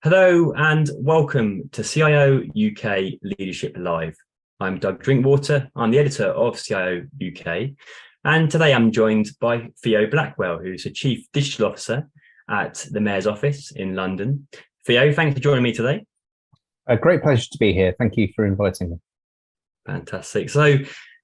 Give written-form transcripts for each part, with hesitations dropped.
Hello and welcome to CIO UK Leadership Live. I'm Doug Drinkwater. I'm the editor of CIO UK. And today I'm joined by Theo Blackwell, who's the Chief Digital Officer at the Mayor's Office in London. Theo, thanks for joining me today. A great pleasure to be here. Thank you for inviting me. Fantastic. So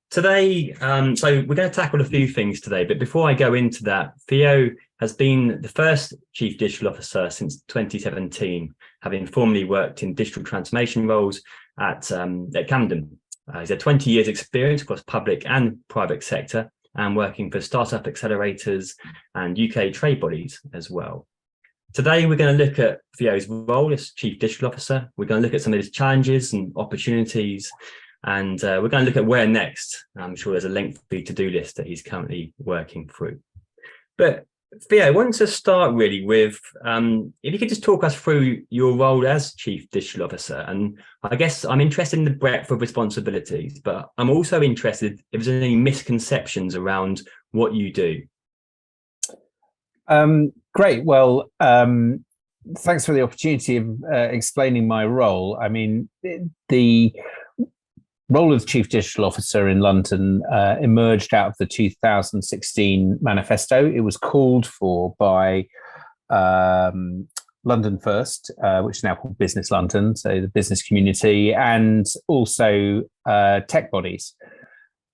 today, we're going to tackle a few things today, but before I go into that, Theo has been the first Chief Digital Officer since 2017, having formerly worked in digital transformation roles at Camden. He's had 20 years experience across public and private sector and working for startup accelerators and UK trade bodies as well. Today, we're going to look at Theo's role as Chief Digital Officer. We're going to look at some of his challenges and opportunities, and we're going to look at where next. I'm sure there's a lengthy to-do list that he's currently working through. But Theo, I wanted to start really with, if you could just talk us through your role as Chief Digital Officer. And I guess I'm interested in the breadth of responsibilities, but I'm also interested if there's any misconceptions around what you do. Great. Well, thanks for the opportunity of explaining my role. I mean, the role of Chief Digital Officer in London emerged out of the 2016 manifesto. It was called for by London First, which is now called Business London, so the business community, and also tech bodies.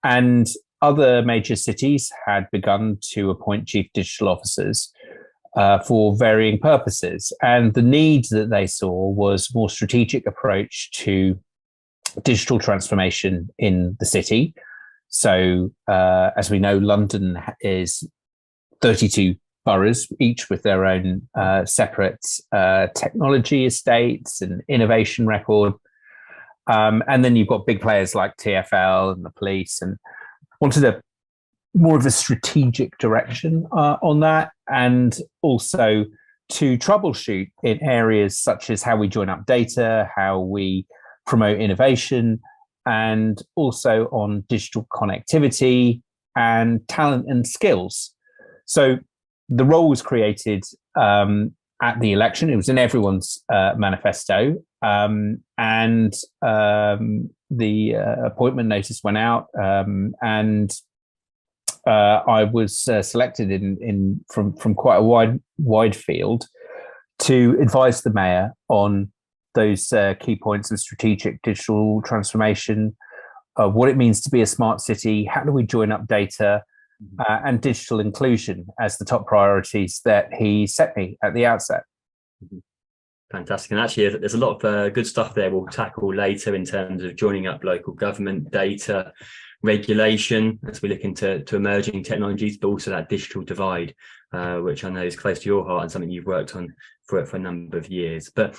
And other major cities had begun to appoint chief digital officers for varying purposes. And the need that they saw was a more strategic approach to digital transformation in the city. So as we know, London is 32 boroughs, each with their own separate technology estates and innovation record. And then you've got big players like TfL and the police, and wanted a more of a strategic direction on that, and also to troubleshoot in areas such as how we join up data, how we promote innovation, and also on digital connectivity and talent and skills. So the role was created at the election. It was in everyone's manifesto, and the appointment notice went out, and I was selected from quite a wide field to advise the mayor on those key points of strategic digital transformation, what it means to be a smart city, how do we join up data, and digital inclusion as the top priorities that he set me at the outset. Fantastic. And actually, there's a lot of good stuff there we'll tackle later in terms of joining up local government, data, regulation, as we look into emerging technologies, but also that digital divide, which I know is close to your heart and something you've worked on for a number of years. But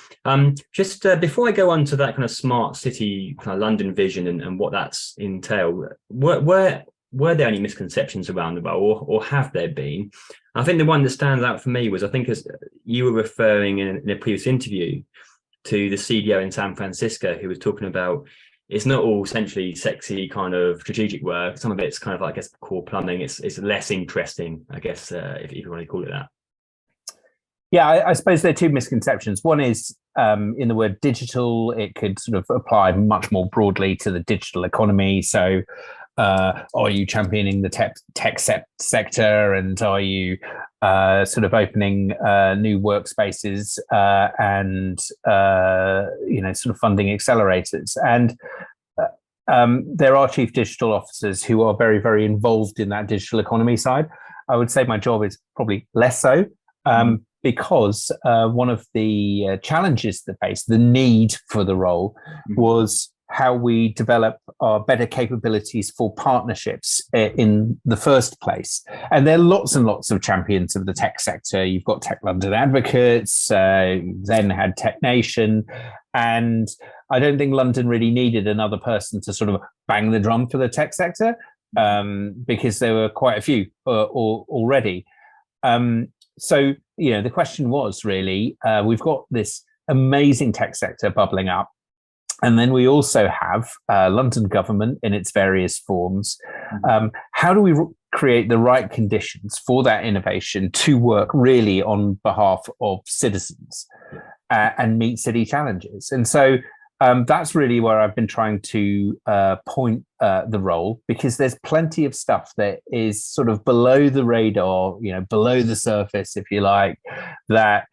just before I go on to that kind of smart city, kind of London vision and what that's entailed, were there any misconceptions around the role, or have there been? I think the one that stands out for me was, I think as you were referring in a previous interview to the CDO in San Francisco, who was talking about it's not all essentially sexy kind of strategic work. Some of it's kind of, I guess, core plumbing. It's less interesting, I guess, if you want to call it that. Yeah, I suppose there are two misconceptions. One is in the word digital, it could sort of apply much more broadly to the digital economy. So are you championing the tech sector, and are you sort of opening new workspaces and sort of funding accelerators? And there are chief digital officers who are very, very involved in that digital economy side. I would say my job is probably less so, because one of the challenges that faced the need for the role was how we develop our better capabilities for partnerships in the first place. And there are lots and lots of champions of the tech sector. You've got Tech London Advocates, then had Tech Nation. And I don't think London really needed another person to sort of bang the drum for the tech sector, because there were quite a few already. So, the question was really, we've got this amazing tech sector bubbling up. And then we also have London government in its various forms. How do we create the right conditions for that innovation to work really on behalf of citizens? and meet city challenges. And so that's really where I've been trying to point the role, because there's plenty of stuff that is sort of below the radar, below the surface, if you like, that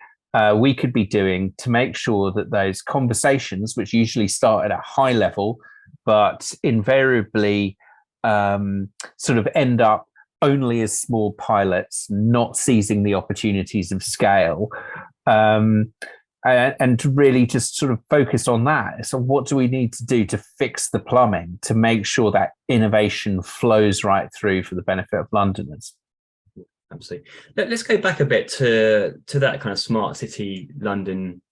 we could be doing to make sure that those conversations, which usually start at a high level, but invariably sort of end up only as small pilots, not seizing the opportunities of scale, and really just sort of focus on that. So what do we need to do to fix the plumbing to make sure that innovation flows right through for the benefit of Londoners? Absolutely. Let's go back a bit to that kind of smart city London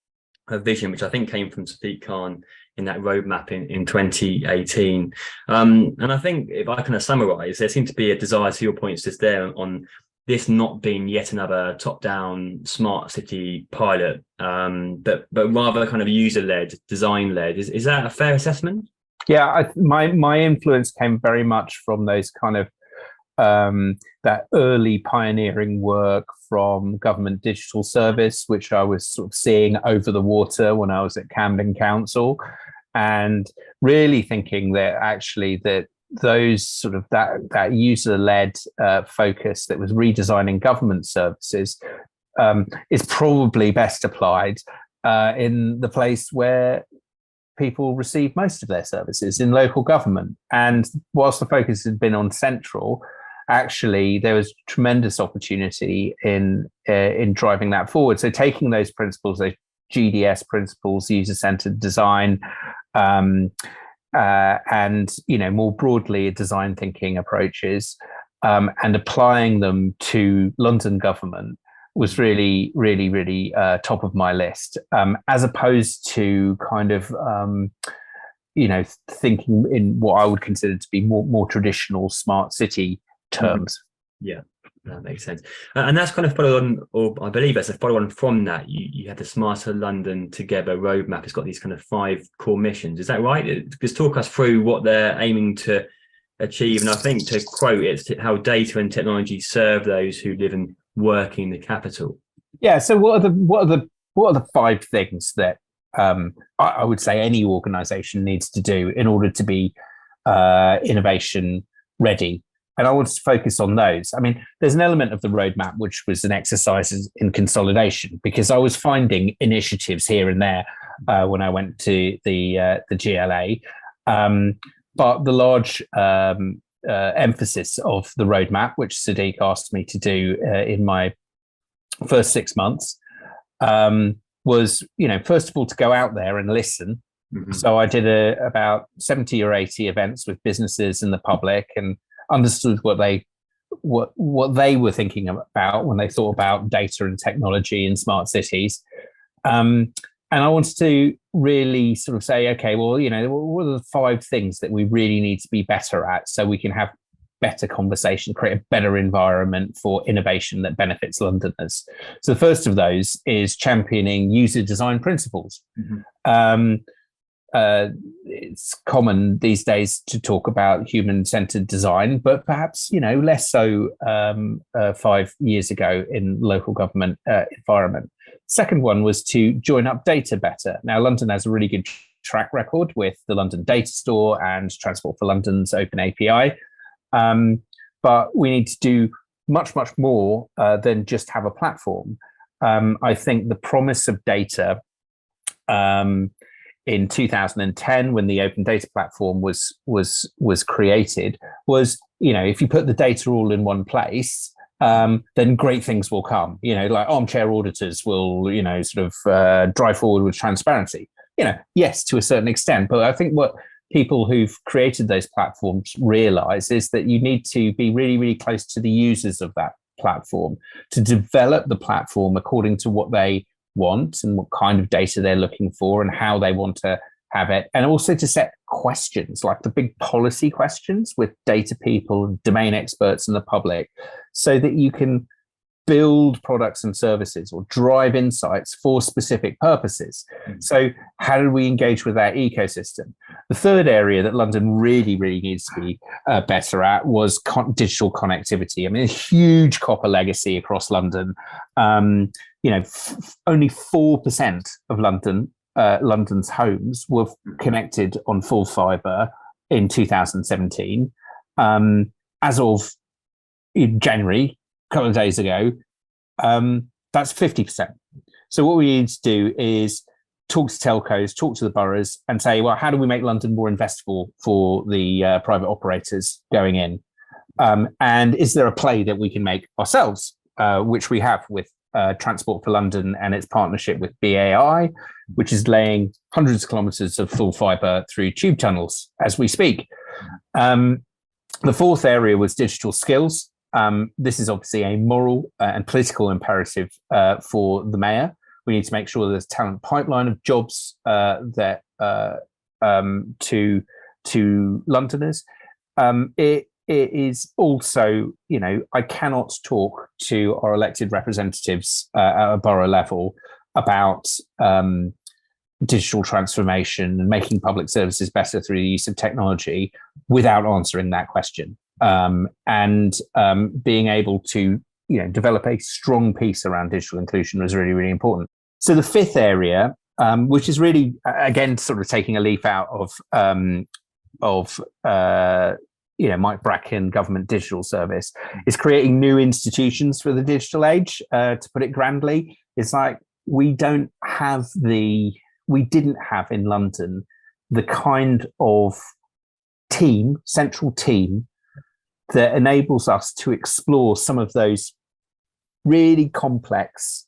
vision, which I think came from Sadiq Khan in that roadmap in 2018. And I think if I kind of summarize, there seemed to be a desire, to your points just there, on this not being yet another top-down smart city pilot, but rather kind of user-led, design-led. Is that a fair assessment? Yeah, my influence came very much from those kind of that early pioneering work from Government Digital Service, which I was sort of seeing over the water when I was at Camden Council, and really thinking that actually that those sort of that user-led focus that was redesigning government services is probably best applied in the place where people receive most of their services, in local government. And whilst the focus had been on central, actually there was tremendous opportunity in driving that forward. So taking those principles, those GDS principles, user-centered design, and more broadly design thinking approaches, and applying them to London government was really, really, really top of my list, as opposed to kind of thinking in what I would consider to be more traditional smart city terms. Yeah, that makes sense. And that's kind of followed on, or I believe that's a follow on from that. You had the Smarter London Together roadmap. It's got these kind of 5 core missions. Is that right? Just talk us through what they're aiming to achieve. And I think, to quote, it's how data and technology serve those who live and work in the capital. Yeah. So what are the 5 things that I would say any organisation needs to do in order to be innovation ready? And I wanted to focus on those. I mean, there's an element of the roadmap which was an exercise in consolidation, because I was finding initiatives here and there when I went to the GLA. But the large emphasis of the roadmap, which Sadiq asked me to do in my first 6 months, was, first of all, to go out there and listen. Mm-hmm. So I did about 70 or 80 events with businesses and the public, and understood what they were thinking about when they thought about data and technology in smart cities. And I wanted to really sort of say, okay, well, what are the 5 things that we really need to be better at so we can have better conversation, create a better environment for innovation that benefits Londoners. So the first of those is championing user design principles. Mm-hmm. It's common these days to talk about human-centered design, but perhaps less so 5 years ago in local government environment. Second one was to join up data better. Now, London has a really good track record with the London Data Store and Transport for London's Open API, but we need to do much, much more than just have a platform. I think the promise of data in 2010, when the Open Data Platform was created, was if you put the data all in one place, then great things will come. Like armchair auditors will sort of drive forward with transparency. Yes, to a certain extent, but I think what people who've created those platforms realize is that you need to be really, really close to the users of that platform to develop the platform according to what they want and what kind of data they're looking for and how they want to have it, and also to set questions like the big policy questions with data people, domain experts and the public, so that you can build products and services or drive insights for specific purposes. So how do we engage with that ecosystem? The third area that London really, really needs to be better at was digital connectivity. I mean, a huge copper legacy across London. Only 4% of London's homes were connected on full fibre in 2017. As of January, a couple of days ago, that's 50%. So what we need to do is talk to telcos, talk to the boroughs and say, well, how do we make London more investable for the private operators going in? And is there a play that we can make ourselves, which we have with Transport for London and its partnership with BAI, which is laying hundreds of kilometres of full fibre through tube tunnels as we speak. The fourth area was digital skills. This is obviously a moral and political imperative for the mayor. We need to make sure there's a talent pipeline of jobs to Londoners. It is also, I cannot talk to our elected representatives at a borough level about digital transformation and making public services better through the use of technology without answering that question. And being able to, develop a strong piece around digital inclusion was really, really important. So the fifth area, which is really, again, sort of taking a leaf out of Mike Bracken Government Digital Service, is creating new institutions for the digital age. To put it grandly, it's like we didn't have in London the kind of central team that enables us to explore some of those really complex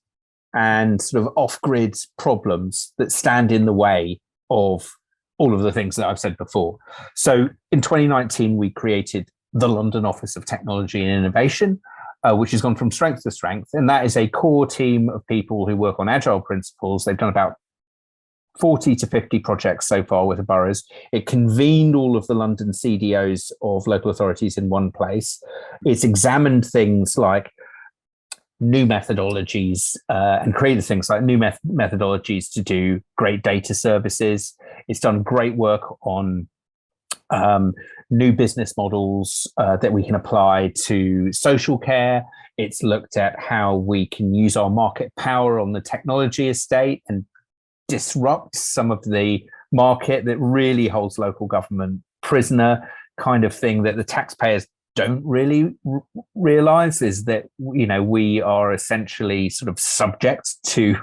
and sort of off-grid problems that stand in the way of all of the things that I've said before. So in 2019, we created the London Office of Technology and Innovation, which has gone from strength to strength. And that is a core team of people who work on agile principles. They've done about 40 to 50 projects so far with the boroughs. It convened all of the London CDOs of local authorities in one place. It's examined things like new methodologies and created things like new methodologies to do great data services. It's done great work on new business models that we can apply to social care. It's looked at how we can use our market power on the technology estate and disrupt some of the market that really holds local government prisoner, kind of thing that the taxpayers don't really realize, is that we are essentially sort of subject to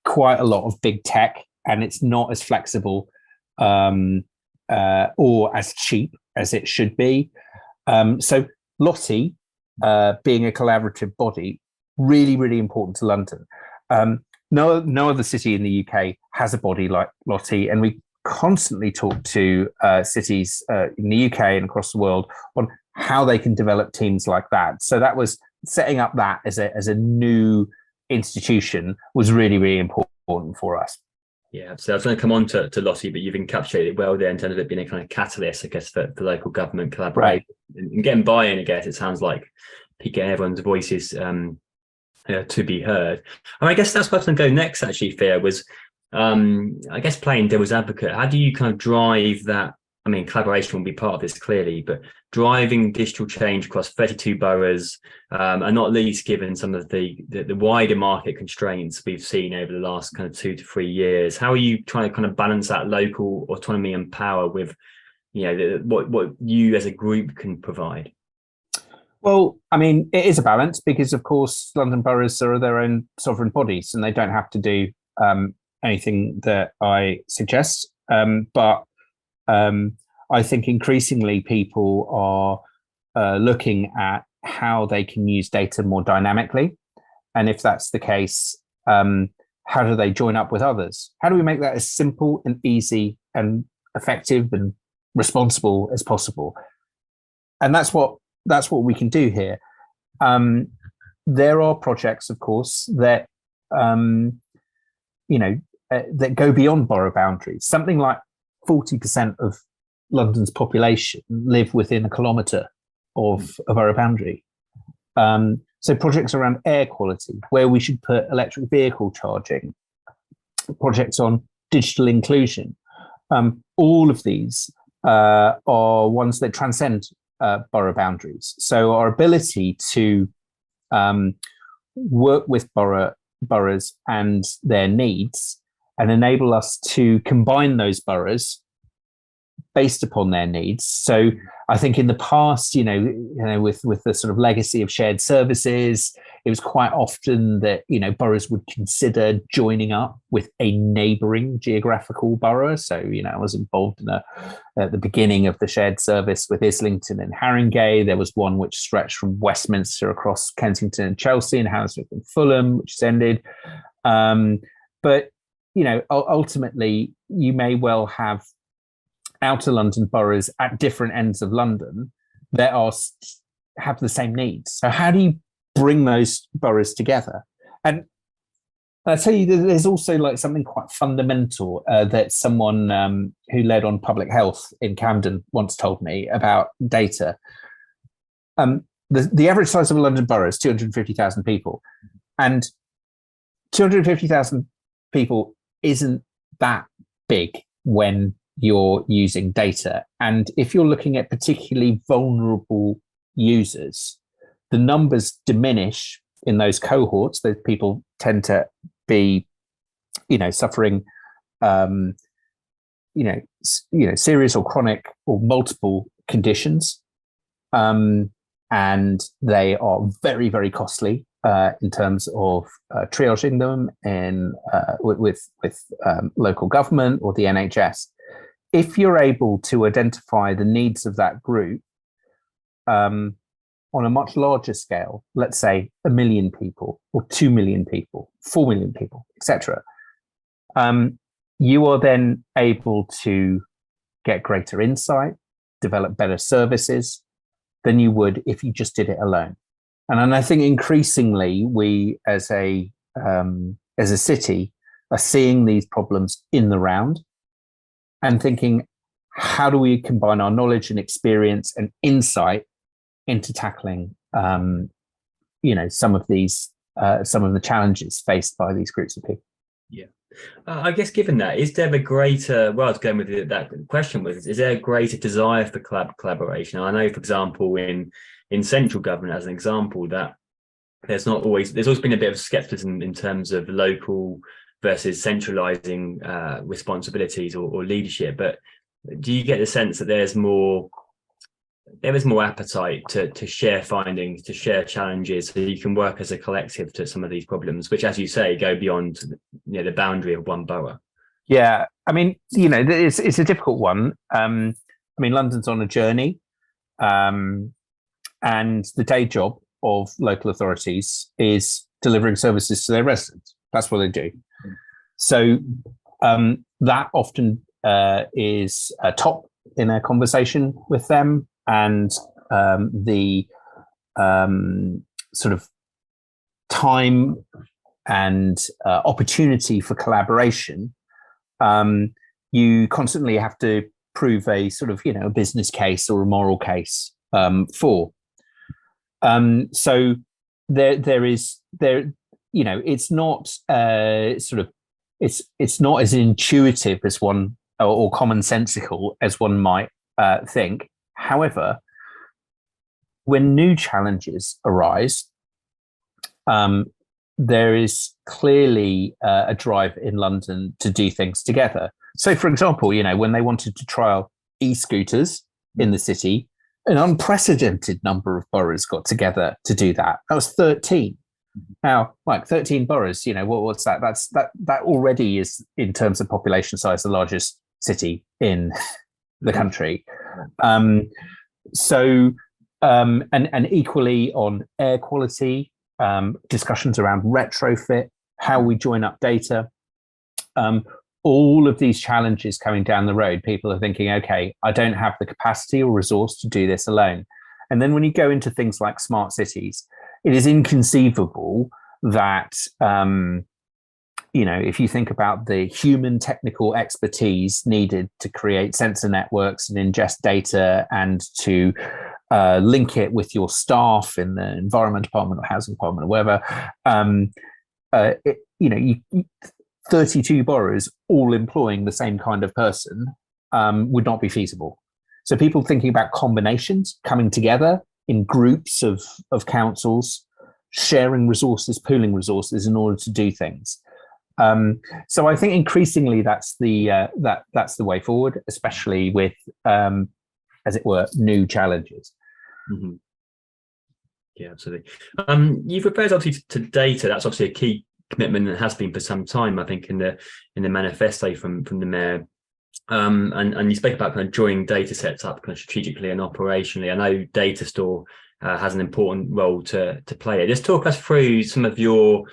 quite a lot of big tech, and it's not as flexible or as cheap as it should be. So LOTI, being a collaborative body, really, really important to London. No other city in the UK has a body like LOTI, and we constantly talk to cities in the UK and across the world on how they can develop teams like that. So that was setting up that as a new institution was really, really important for us. Yeah, so I was going to come on to LOTI, but you've encapsulated it well there in terms of it being a kind of catalyst, I guess, for local government collaboration. Right. And getting buy-in, I guess, it sounds like getting everyone's voices to be heard. And I guess that's where I was going to go next, actually, Fia, was, I guess, playing devil's advocate. How do you kind of drive that? I mean, collaboration will be part of this, clearly, but driving digital change across 32 boroughs, and not least given some of the wider market constraints we've seen over the last kind of 2 to 3 years. How are you trying to kind of balance that local autonomy and power with, what you as a group can provide? Well, I mean, it is a balance because, of course, London boroughs are their own sovereign bodies and they don't have to do anything that I suggest. But I think increasingly people are looking at how they can use data more dynamically. And if that's the case, how do they join up with others? How do we make that as simple and easy and effective and responsible as possible? And that's what we can do here. There are projects, of course, that that go beyond borough boundaries. Something like 40% of London's population live within a kilometre of a borough boundary. So So projects around air quality, where we should put electric vehicle charging, projects on digital inclusion. All of these are ones that transcend borough boundaries. So our ability to work with boroughs and their needs and enable us to combine those boroughs based upon their needs. So I think in the past, with the sort of legacy of shared services, it was quite often that, boroughs would consider joining up with a neighbouring geographical borough. So, I was involved at the beginning of the shared service with Islington and Haringey. There was one which stretched from Westminster across Kensington and Chelsea and Hammersmith and Fulham, which has ended. But, ultimately, you may well have outer London boroughs at different ends of London that have the same needs. So how do you bring those boroughs together? And I'll tell you, there's also like something quite fundamental that someone who led on public health in Camden once told me about data. The average size of a London borough is 250,000 people, and 250,000 people isn't that big when you're using data. And if you're looking at particularly vulnerable users, the numbers diminish in those cohorts. Those people tend to be, suffering, serious or chronic or multiple conditions. And they are very, very costly in terms of triaging them with local government or the NHS. If you're able to identify the needs of that group on a much larger scale, let's say 1 million people or 2 million people, 4 million people, etc., you are then able to get greater insight, develop better services than you would if you just did it alone. And I think increasingly we as a city are seeing these problems in the round and thinking, how do we combine our knowledge and experience and insight into tackling, some of the challenges faced by these groups of people? Yeah. I guess given that, is there a greater, well, I was going with that question was, is there a greater desire for collaboration? I know, for example, in central government, as an example, that there's always been a bit of skepticism in terms of local versus centralizing responsibilities or leadership. But do you get the sense that there is more appetite to share findings, to share challenges, so you can work as a collective to some of these problems, which, as you say, go beyond the boundary of one borough? Yeah, I mean, it's a difficult one. London's on a journey, and the day job of local authorities is delivering services to their residents. That's what they do. So that often is top in a conversation with them, and the sort of time and opportunity for collaboration, you constantly have to prove a sort of a business case or a moral case for. So it's not it's not as intuitive as one or commonsensical as one might think. However, when new challenges arise, there is clearly a drive in London to do things together. So, for example, when they wanted to trial e-scooters in the city, an unprecedented number of boroughs got together to do that. That was 13. Now, like 13 boroughs, what's that? That already is, in terms of population size, the largest city in the country. And equally on air quality, discussions around retrofit, how we join up data, all of these challenges coming down the road, people are thinking, okay, I don't have the capacity or resource to do this alone. And then when you go into things like smart cities, it is inconceivable that, if you think about the human technical expertise needed to create sensor networks and ingest data and to link it with your staff in the environment department or housing department or wherever. 32 boroughs all employing the same kind of person would not be feasible. So people thinking about combinations, coming together in groups of councils, sharing resources, pooling resources in order to do things. So I think increasingly that's the way forward, especially with, as it were, new challenges. Mm-hmm. Yeah, absolutely. You've referred obviously to data. That's obviously a key commitment that has been for some time, I think, in the manifesto from the mayor. And you spoke about kind of joining data sets up kind of strategically and operationally. I know Datastore has an important role to play. Just talk us through some of your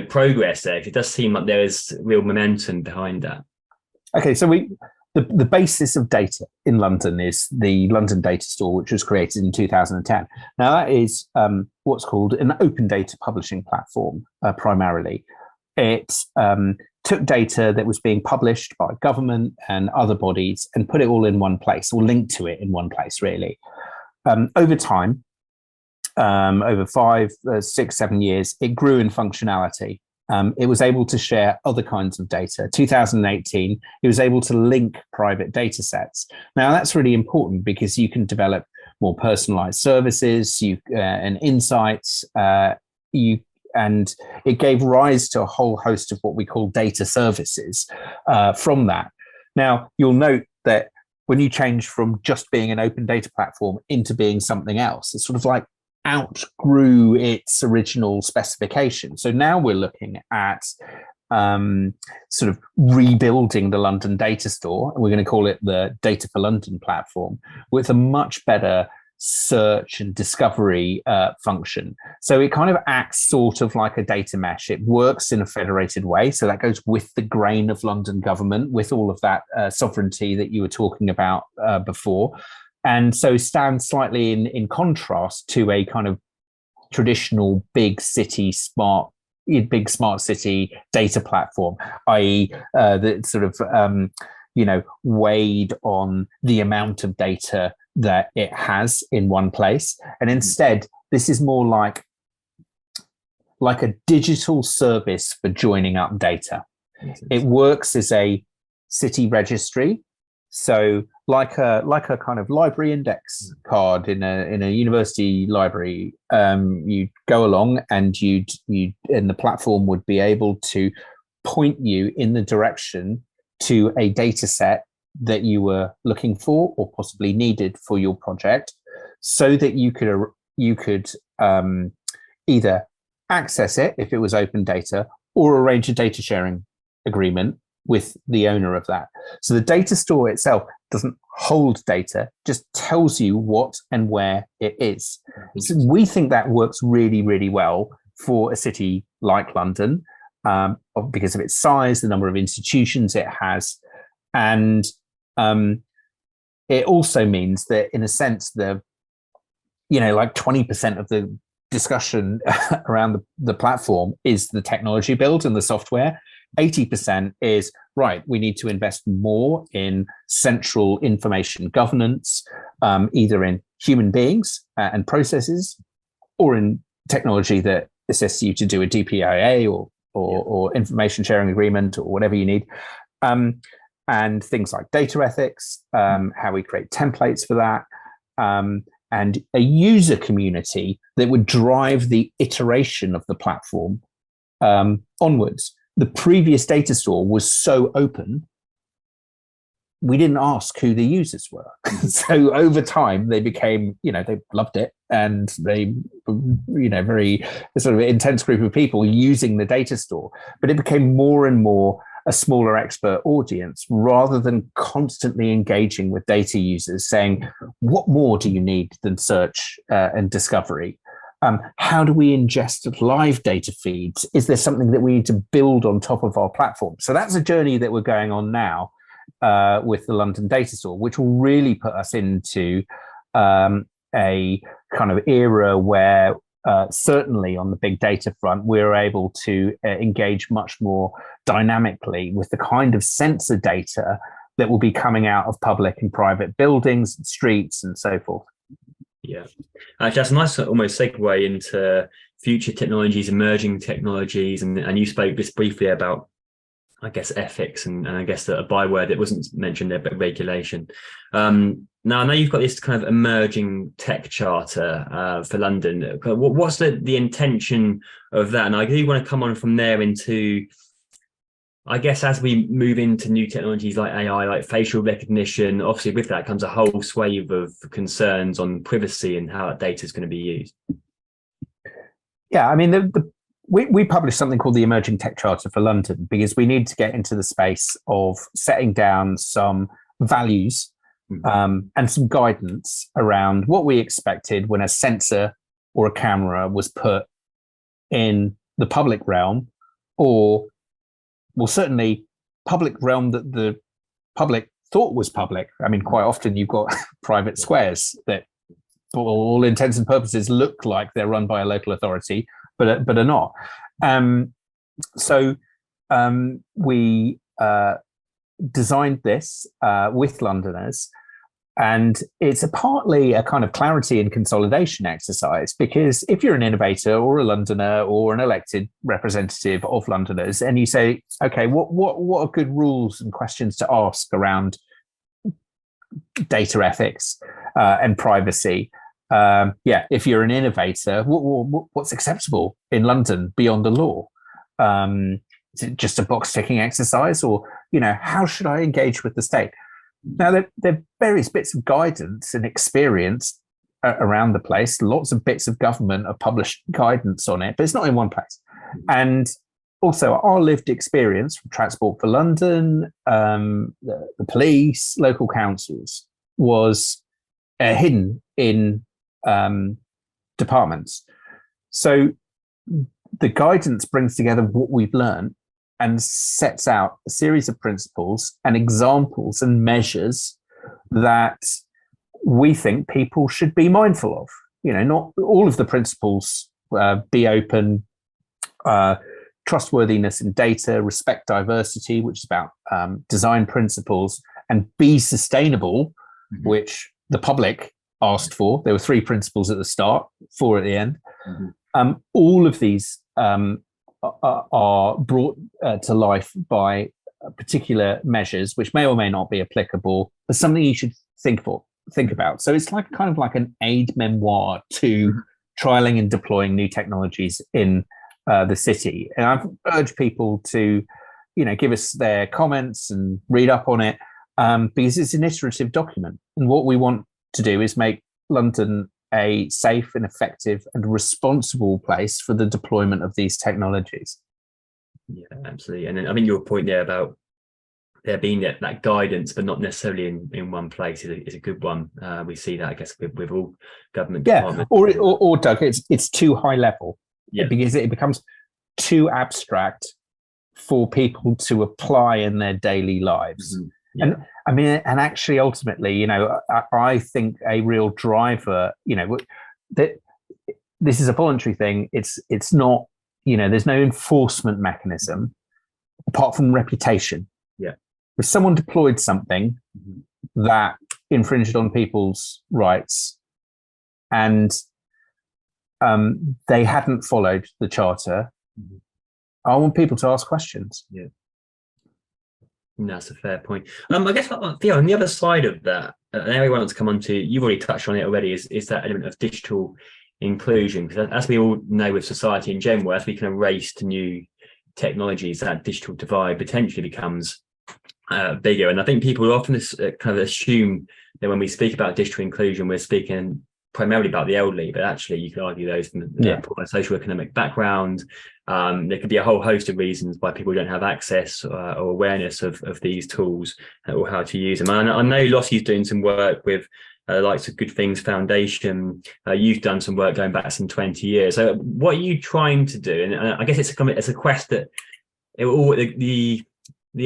progress there. It does seem like there is real momentum behind that. Okay, so the basis of data in London is the London Datastore, which was created in 2010. Now that is what's called an open data publishing platform primarily. It took data that was being published by government and other bodies and put it all in one place, or linked to it in one place, really. Over time, over 5, 6, 7 years, it grew in functionality. It was able to share other kinds of data. 2018, it was able to link private data sets. Now, that's really important because you can develop more personalized services and insights. And it gave rise to a whole host of what we call data services from that. Now, you'll note that when you change from just being an open data platform into being something else, it's sort of like outgrew its original specification. So now we're looking at sort of rebuilding the London Datastore, and we're going to call it the Data for London platform, with a much better search and discovery function. So it kind of acts sort of like a data mesh. It works in a federated way. So that goes with the grain of London government, with all of that sovereignty that you were talking about before. And so stands slightly in contrast to a kind of traditional big smart city data platform, i.e. that sort of, weighed on the amount of data that it has in one place. And instead, this is more like a digital service for joining up data. It works as a city registry. So like a kind of library index card in a university library, you go along and and the platform would be able to point you in the direction to a data set that you were looking for or possibly needed for your project, so that you could either access it if it was open data, or arrange a data sharing agreement with the owner of that. So the data store itself doesn't hold data, just tells you what and where it is. So we think that works really, really well for a city like London, because of its size, the number of institutions it has. And it also means that, in a sense, like 20% of the discussion around the platform is the technology build and the software. 80% is, right, we need to invest more in central information governance, either in human beings and processes, or in technology that assists you to do a DPIA or information sharing agreement, or whatever you need. And things like data ethics, how we create templates for that, and a user community that would drive the iteration of the platform onwards. The previous data store was so open, we didn't ask who the users were. So over time, they became, they loved it, and they, very sort of intense group of people using the data store. But it became more and more a smaller expert audience, rather than constantly engaging with data users, saying, what more do you need than search and discovery? How do we ingest live data feeds? Is there something that we need to build on top of our platform? So that's a journey that we're going on now with the London Datastore, which will really put us into a kind of era where certainly on the big data front, we're able to engage much more dynamically with the kind of sensor data that will be coming out of public and private buildings and streets and so forth. Yeah, actually, that's a nice almost segue into future technologies, emerging technologies, and you spoke this briefly about, I guess, ethics, and I guess a byword that wasn't mentioned there, but regulation. Now, I know you've got this kind of emerging tech charter for London. What's the intention of that? And I do want to come on from there into, I guess, as we move into new technologies like AI, like facial recognition, obviously with that comes a whole swathe of concerns on privacy and how that data is going to be used. Yeah, I mean, we published something called the Emerging Tech Charter for London because we need to get into the space of setting down some values and some guidance around what we expected when a sensor or a camera was put in the public realm, or, well, certainly public realm that the public thought was public. I mean, quite often you've got private squares that, for all intents and purposes, look like they're run by a local authority, but are not. So we designed this with Londoners, and it's partly a kind of clarity and consolidation exercise, because if you're an innovator or a Londoner or an elected representative of Londoners, and you say, okay, what are good rules and questions to ask around data ethics and privacy? If you're an innovator, what's acceptable in London beyond the law? Is it just a box ticking exercise, or, how should I engage with the state? Now, there are various bits of guidance and experience around the place. Lots of bits of government have published guidance on it, but it's not in one place. And also our lived experience from Transport for London, the police, local councils, was hidden in departments. So the guidance brings together what we've learned and sets out a series of principles and examples and measures that we think people should be mindful of. Not all of the principles, be open, trustworthiness in data, respect diversity, which is about design principles, and be sustainable, which the public asked for. There were 3 principles at the start, 4 at the end. All of these are brought to life by particular measures, which may or may not be applicable, but something you should think about. So it's kind of like an aid memoir to trialing and deploying new technologies in the city. And I've urged people to, give us their comments and read up on it, because it's an iterative document. And what we want to do is make London a safe and effective and responsible place for the deployment of these technologies. Yeah, absolutely. And then I think your point there about there being that guidance, but not necessarily in one place, is a good one. We see that, I guess, with all government departments. Or Doug, it's too high level, because it becomes too abstract for people to apply in their daily lives. And I mean, and actually, ultimately, I think a real driver, that this is a voluntary thing. It's not, there's no enforcement mechanism apart from reputation. Yeah. If someone deployed something that infringed on people's rights and they hadn't followed the charter, I want people to ask questions. Yeah. That's a fair point. I guess, Theo, on the other side of that, an area I want to come on to, you've already touched on it already, is that element of digital inclusion. Because as we all know with society in general, as we can race to new technologies, that digital divide potentially becomes bigger. And I think people often kind of assume that when we speak about digital inclusion, we're speaking primarily about the elderly, but actually you could argue those from a socioeconomic background. There could be a whole host of reasons why people don't have access or awareness of these tools or how to use them. And I know Lossie's doing some work with the likes of Good Things Foundation. You've done some work going back some 20 years. So what are you trying to do? And I guess it's a quest that the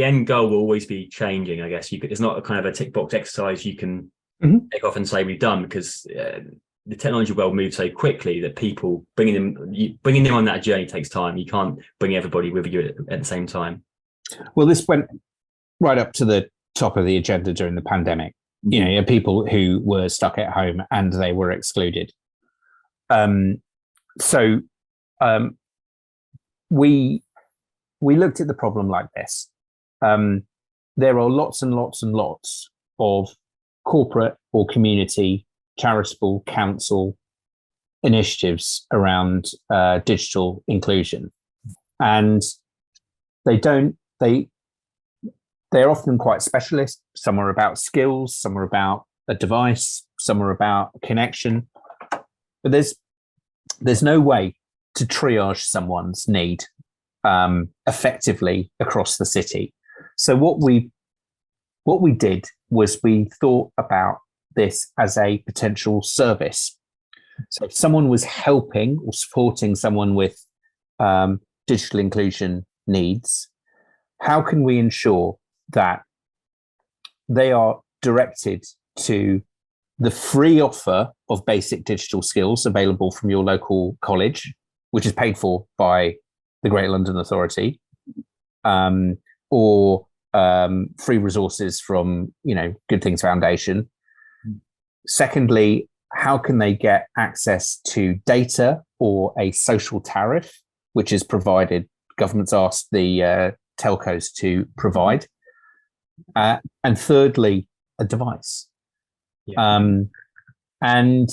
end goal will always be changing. I guess it's not a kind of a tick box exercise you can take off and say we've done, because the technology world moves so quickly that people bringing them on that journey takes time. You can't bring everybody with you at the same time. Well, this went right up to the top of the agenda during the pandemic. people who were stuck at home and they were excluded. So we looked at the problem like this. There are lots and lots and lots of corporate or community, charitable, council initiatives around digital inclusion, and they're often quite specialist. Some are about skills, some are about a device, some are about connection, but there's no way to triage someone's need effectively across the city. So what we did was we thought about this as a potential service. So if someone was helping or supporting someone with digital inclusion needs, how can we ensure that they are directed to the free offer of basic digital skills available from your local college, which is paid for by the Greater London Authority, or free resources from, Good Things Foundation. Secondly, how can they get access to data or a social tariff, which is provided, government's asked the telcos to provide. And thirdly, a device. And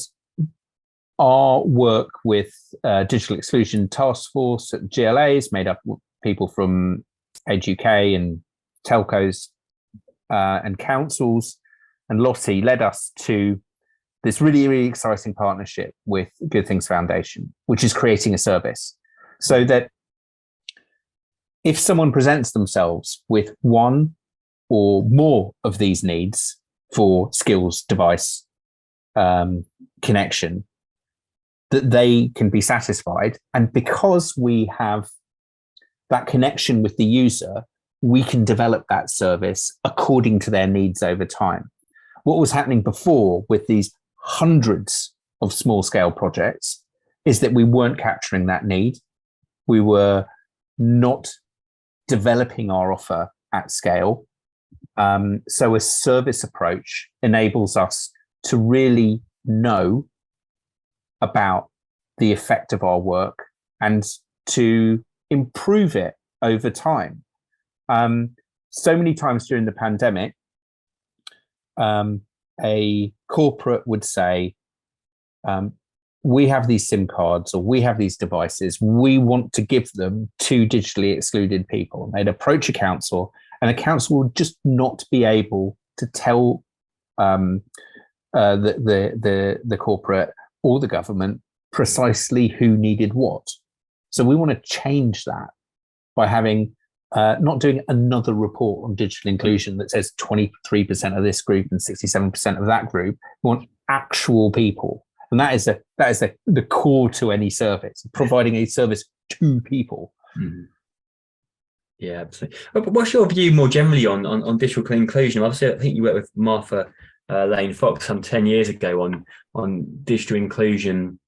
our work with Digital Exclusion Task Force at GLA is made up of people from Age UK and telcos and councils, and Lottie led us to this really, really exciting partnership with Good Things Foundation, which is creating a service so that if someone presents themselves with one or more of these needs for skills, device, connection, that they can be satisfied. And because we have that connection with the user, we can develop that service according to their needs over time. What was happening before with these hundreds of small scale projects is that we weren't capturing that need. We were not developing our offer at scale. So a service approach enables us to really know about the effect of our work and to improve it over time. So many times during the pandemic, a corporate would say, we have these SIM cards or we have these devices, we want to give them to digitally excluded people. And they'd approach a council, and a council would just not be able to tell the corporate or the government precisely who needed what. So we want to change that by having not doing another report on digital inclusion that says 23% of this group and 67% of that group. We want actual people, and that is the core to any service, providing a service to people. Mm-hmm. Yeah, absolutely. But what's your view more generally on digital inclusion? Obviously, I think you worked with Martha Lane Fox some 10 years ago on digital inclusion.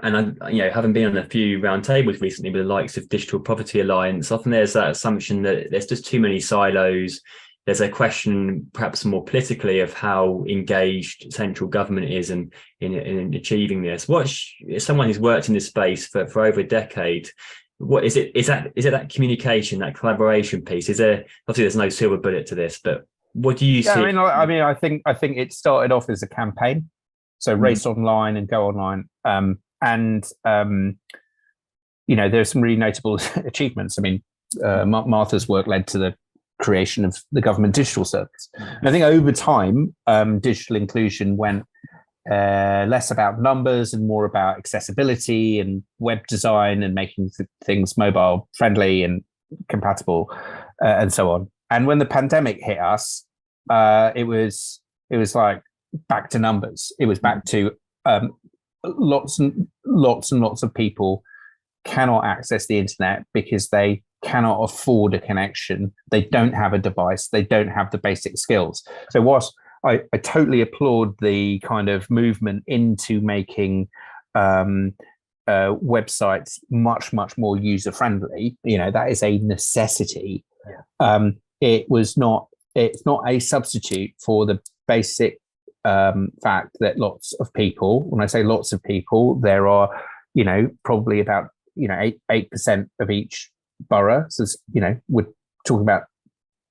And having been on a few roundtables recently with the likes of Digital Poverty Alliance, often there's that assumption that there's just too many silos. There's a question, perhaps more politically, of how engaged central government is in achieving this. As someone who's worked in this space for over a decade, what is it? Is it that communication, that collaboration piece? Is there, obviously there's no silver bullet to this, but what do you see? I think it started off as a campaign, so race online and go online. There's some really notable achievements. Martha's work led to the creation of the government digital service. And I think over time, digital inclusion went less about numbers and more about accessibility and web design and making things mobile friendly and compatible and so on. And when the pandemic hit us, it was like back to numbers. It was back to lots and lots of people cannot access the internet because they cannot afford a connection. They don't have a device. They don't have the basic skills. So whilst I totally applaud the kind of movement into making websites much more user friendly, that is a necessity. It's not a substitute for the basic fact that lots of people, when I say lots of people, there are, probably about, 8% of each borough. So, we're talking about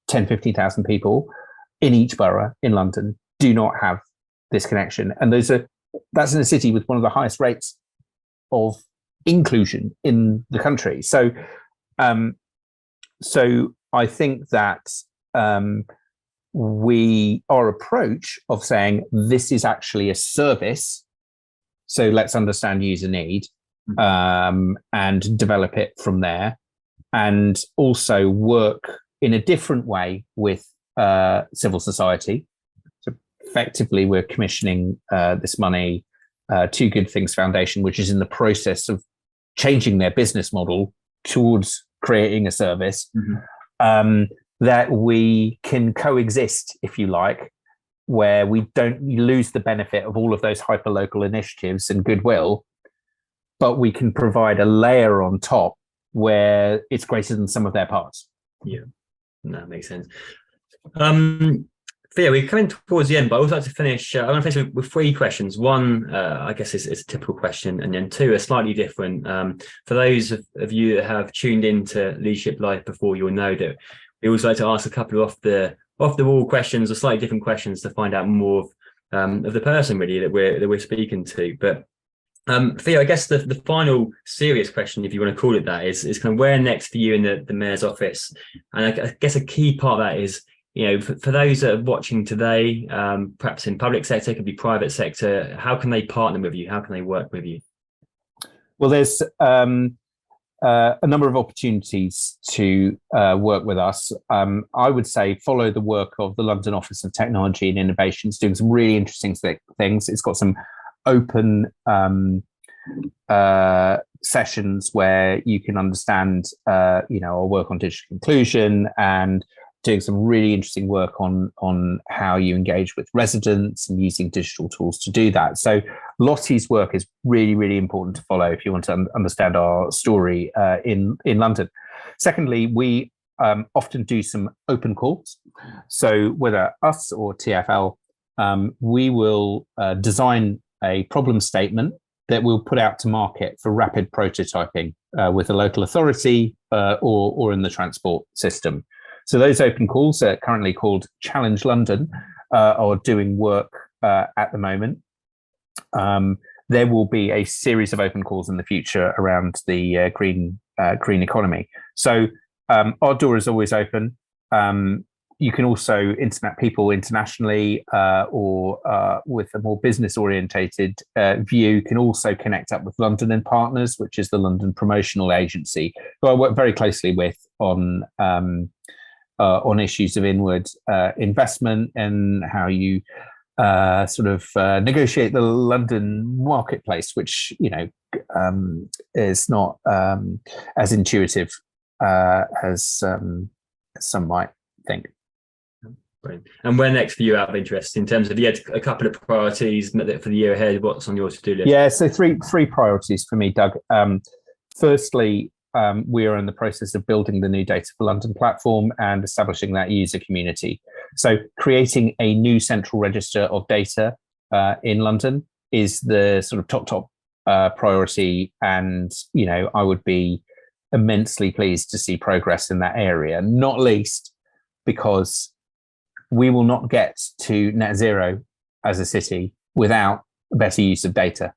10, 15,000 people in each borough in London do not have this connection. And that's in a city with one of the highest rates of inclusion in the country. So I think that our approach of saying this is actually a service, so let's understand user need and develop it from there, and also work in a different way with civil society. So effectively, we're commissioning this money to Good Things Foundation, which is in the process of changing their business model towards creating a service. That we can coexist, if you like, where we don't lose the benefit of all of those hyperlocal initiatives and goodwill, but we can provide a layer on top where it's greater than some of their parts. Yeah, that makes sense. Theo, we're coming towards the end, but I would like to finish. I want to finish with three questions. One, I guess, is a typical question, and then two are slightly different. For those of you that have tuned into Leadership Live before, you'll know that we always like to ask a couple of off the wall questions or slightly different questions to find out more of the person really that we're speaking to. But Theo, I guess the final serious question, if you want to call it that, is kind of where next for you in the mayor's office. And I guess a key part of that is, for those that are watching today, perhaps in public sector, it could be private sector, how can they partner with you? How can they work with you? Well, there's a number of opportunities to work with us. I would say follow the work of the London Office of Technology and Innovation. It's doing some really interesting things. It's got some open sessions where you can understand, our work on digital inclusion, and doing some really interesting work on how you engage with residents and using digital tools to do that. So Lottie's work is really, really important to follow if you want to understand our story in London. Secondly, we often do some open calls. So whether us or TfL, we will design a problem statement that we'll put out to market for rapid prototyping with a local authority or in the transport system. So those open calls are currently called Challenge London, are doing work at the moment. There will be a series of open calls in the future around the green economy. So our door is always open. You can also internet people internationally or with a more business orientated view can also connect up with London and Partners, which is the London promotional agency, who I work very closely with on issues of inward investment and how you negotiate the London marketplace, which is not as intuitive as some might think. Brilliant. And where next for you, out of interest, in terms of you had a couple of priorities for the year ahead? What's on your to-do list? Yeah, so three priorities for me, Doug. Firstly, we are in the process of building the new Data for London platform and establishing that user community. So creating a new central register of data in London is the sort of top priority. And, I would be immensely pleased to see progress in that area, not least because we will not get to net zero as a city without better use of data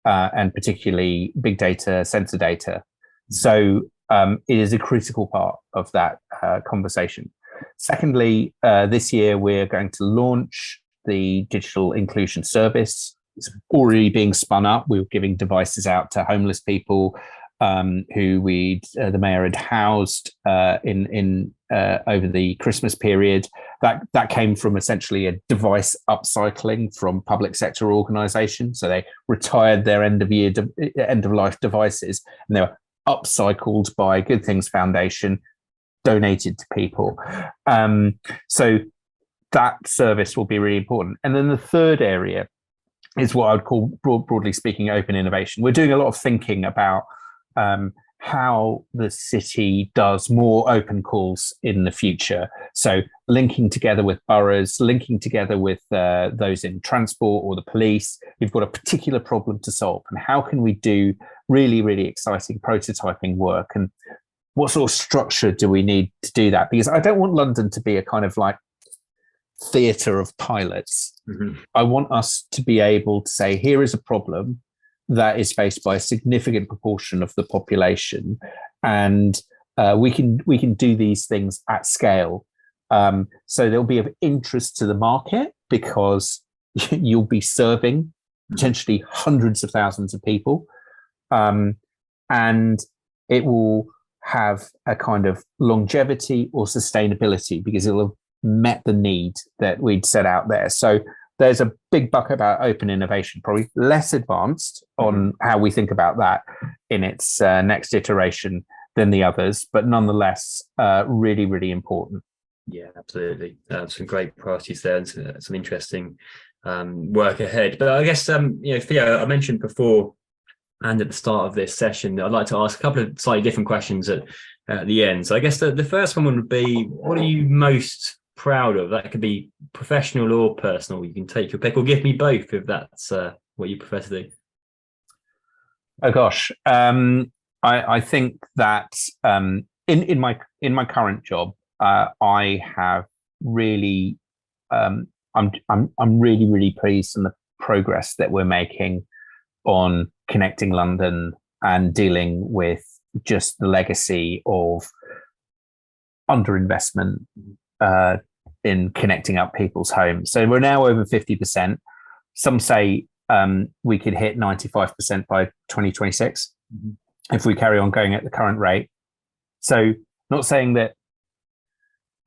and particularly big data, sensor data. So it is a critical part of that conversation. Secondly, this year we're going to launch the Digital Inclusion Service. It's already being spun up. We're giving devices out to homeless people who the mayor had housed in over the Christmas period. That came from essentially a device upcycling from public sector organisations. So they retired their end of life devices, and they were upcycled by Good Things Foundation, donated to people. So that service will be really important. And then the third area is what I would call, broadly speaking, open innovation. We're doing a lot of thinking about how the city does more open calls in the future. So linking together with boroughs, linking together with those in transport or the police, we've got a particular problem to solve. And how can we do really, really exciting prototyping work? And what sort of structure do we need to do that? Because I don't want London to be a kind of like theatre of pilots. Mm-hmm. I want us to be able to say, here is a problem that is faced by a significant proportion of the population, and we can do these things at scale. So they'll be of interest to the market because you'll be serving potentially hundreds of thousands of people, and it will have a kind of longevity or sustainability because it'll have met the need that we'd set out there. So there's a big bucket about open innovation, probably less advanced on how we think about that in its next iteration than the others, but nonetheless, really, really important. Yeah, absolutely. Some great priorities there and some interesting work ahead. But I guess, Theo, I mentioned before and at the start of this session, I'd like to ask a couple of slightly different questions at the end. So I guess the first one would be, what are you most proud of? That could be professional or personal. You can take your pick, or give me both if that's what you prefer to do. Oh gosh, I think that in my current job, I have really I'm really, really pleased in the progress that we're making on connecting London and dealing with just the legacy of underinvestment in connecting up people's homes. So we're now over 50%. Some say we could hit 95% by 2026 if we carry on going at the current rate. So not saying that,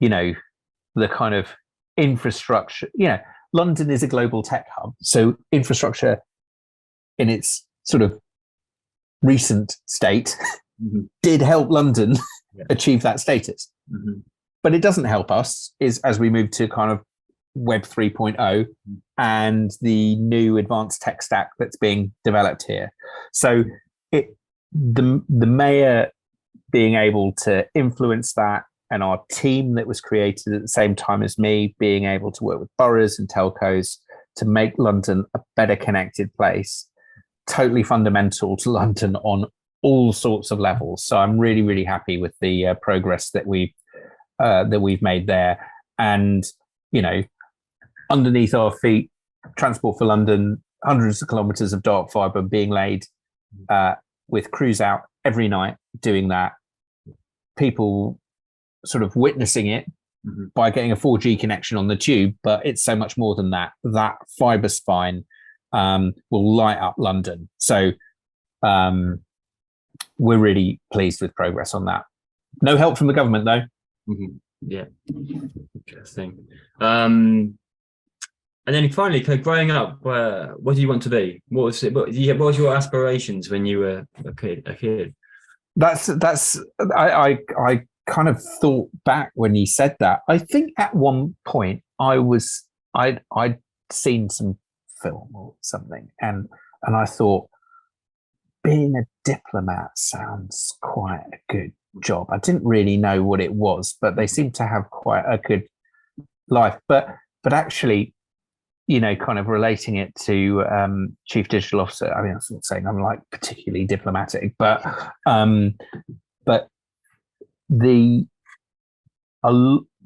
the kind of infrastructure, London is a global tech hub. So infrastructure in its sort of recent state did help London achieve that status. But it doesn't help us as we move to kind of Web 3.0 and the new advanced tech stack that's being developed here. So the mayor being able to influence that, and our team that was created at the same time as me being able to work with boroughs and telcos to make London a better connected place, totally fundamental to London on all sorts of levels. So I'm really, really happy with the progress that we've made there. And, underneath our feet, Transport for London, hundreds of kilometres of dark fibre being laid with crews out every night doing that. People sort of witnessing it by getting a 4G connection on the tube, but it's so much more than that. That fibre spine will light up London. So we're really pleased with progress on that. No help from the government, though. Yeah, interesting. And then finally, growing up, what do you want to be? What was your aspirations when you were a kid? That's I kind of thought back when you said that. I think at one point I'd seen some film or something, and I thought being a diplomat sounds quite a good job. I didn't really know what it was, but they seemed to have quite a good life. But actually, kind of relating it to chief digital officer. I mean, I'm not saying I'm like particularly diplomatic, but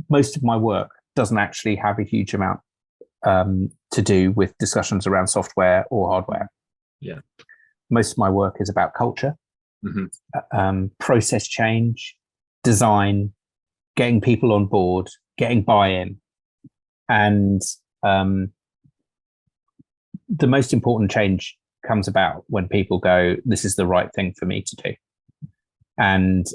most of my work doesn't actually have a huge amount to do with discussions around software or hardware. Yeah. Most of my work is about culture, process change, design, getting people on board, getting buy-in. And the most important change comes about when people go, this is the right thing for me to do. And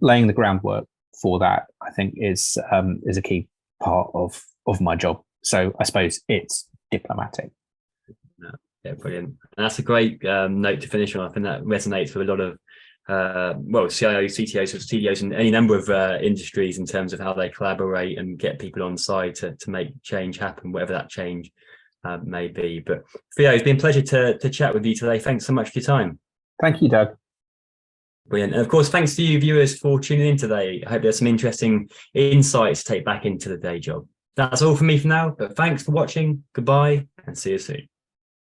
laying the groundwork for that, I think, is a key part of my job. So I suppose it's diplomatic. Yeah, brilliant. And that's a great note to finish on. I think that resonates with a lot of CIOs, CTOs, or CDOs in any number of industries in terms of how they collaborate and get people on side to make change happen, whatever that change may be. But Theo, it's been a pleasure to chat with you today. Thanks so much for your time. Thank you, Doug. Brilliant. And of course, thanks to you viewers for tuning in today. I hope there's some interesting insights to take back into the day job. That's all from me for now, but thanks for watching. Goodbye and see you soon.